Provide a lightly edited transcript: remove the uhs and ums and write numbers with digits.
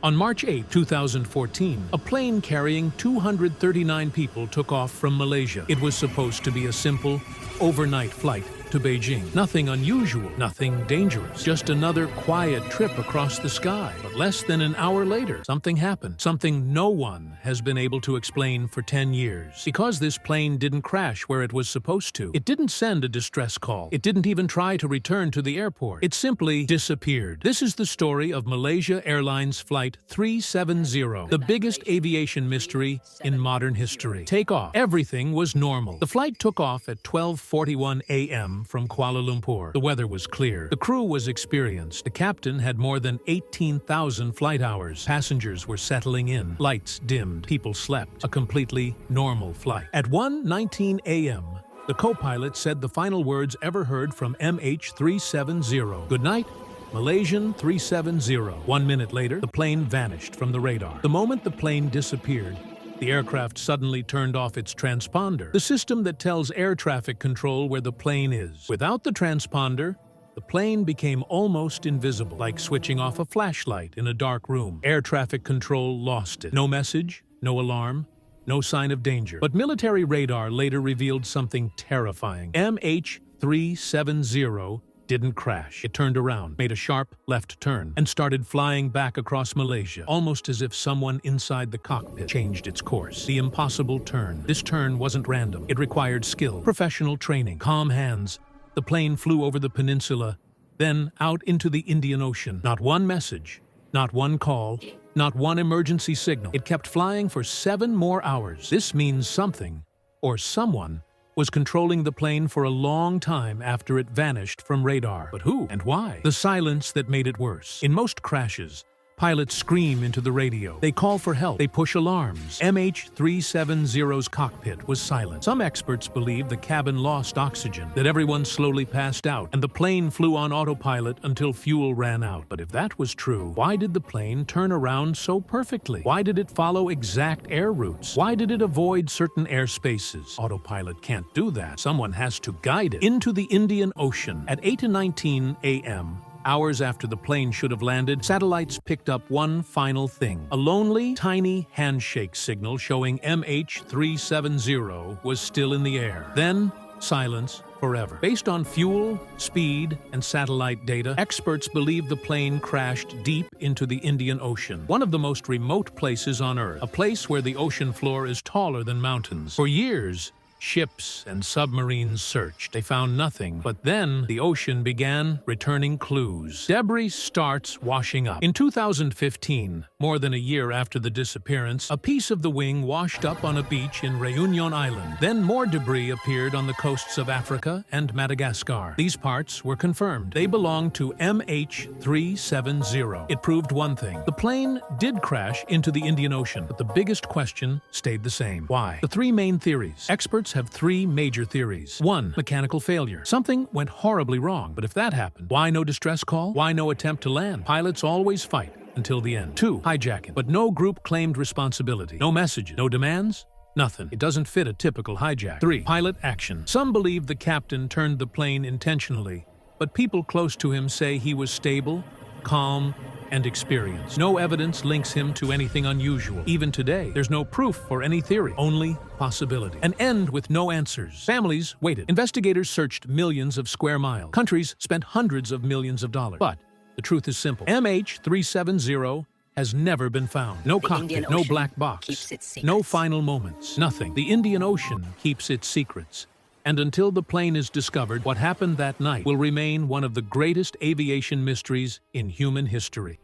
On March 8, 2014, a plane carrying 239 people took off from Malaysia. It was supposed to be a simple, overnight flight to Beijing. Nothing unusual, nothing dangerous, just another quiet trip across the sky. But less than an hour later, something happened, something no one has been able to explain for 10 years. Because this plane didn't crash where it was supposed to, it didn't send a distress call, it didn't even try to return to the airport, it simply disappeared. This is the story of Malaysia Airlines Flight 370, the biggest aviation mystery in modern history. Takeoff. Everything was normal. The flight took off at 12:41 a.m. from Kuala Lumpur. The weather was clear. The crew was experienced. The captain had more than 18,000 flight hours. Passengers were settling in. Lights dimmed. People slept. A completely normal flight. At 1:19 a.m., the co-pilot said the final words ever heard from MH370. Good night, Malaysian 370. 1 minute later, the plane vanished from the radar. The moment the plane disappeared, the aircraft suddenly turned off its transponder, the system that tells air traffic control where the plane is. Without the transponder, the plane became almost invisible, like switching off a flashlight in a dark room. Air traffic control lost it. No message, no alarm, no sign of danger. But military radar later revealed something terrifying. MH370 didn't crash. It turned around, made a sharp left turn, and started flying back across Malaysia, almost as if someone inside the cockpit changed its course. The impossible turn. This turn wasn't random. It required skill, professional training, calm hands. The plane flew over the peninsula, then out into the Indian Ocean. Not one message, not one call, not one emergency signal. It kept flying for 7 more hours. This means something, or someone, was controlling the plane for a long time after it vanished from radar. But who and why? The silence that made it worse. In most crashes, pilots scream into the radio. They call for help. They push alarms. MH370's cockpit was silent. Some experts believe the cabin lost oxygen, that everyone slowly passed out, and the plane flew on autopilot until fuel ran out. But if that was true, why did the plane turn around so perfectly? Why did it follow exact air routes? Why did it avoid certain airspaces? Autopilot can't do that. Someone has to guide it. Into the Indian Ocean. At 8:19 a.m., hours after the plane should have landed, satellites picked up one final thing. A lonely, tiny handshake signal showing MH370 was still in the air. Then, silence forever. Based on fuel, speed, and satellite data, experts believe the plane crashed deep into the Indian Ocean, one of the most remote places on Earth, a place where the ocean floor is taller than mountains. For years, ships and submarines searched. They found nothing. But then the ocean began returning clues. Debris starts washing up. In 2015, more than a year after the disappearance, a piece of the wing washed up on a beach in Réunion Island. Then more debris appeared on the coasts of Africa and Madagascar. These parts were confirmed. They belonged to MH370. It proved one thing. The plane did crash into the Indian Ocean, but the biggest question stayed the same. Why? The 3 main theories. Experts have 3 major theories. 1. Mechanical failure. Something went horribly wrong, but if that happened, why no distress call? Why no attempt to land? Pilots always fight until the end. 2. Hijacking. But no group claimed responsibility. No messages. No demands. Nothing. It doesn't fit a typical hijack. 3. Pilot action. Some believe the captain turned the plane intentionally, but people close to him say he was stable, calm, and experienced. No evidence links him to anything unusual. Even today, there's no proof for any theory, only possibility. An end with no answers. Families waited. Investigators searched millions of square miles. Countries spent hundreds of millions of dollars. But the truth is simple. MH370 has never been found. No cockpit, no black box, no final moments, nothing. The Indian Ocean keeps its secrets. And until the plane is discovered, what happened that night will remain one of the greatest aviation mysteries in human history.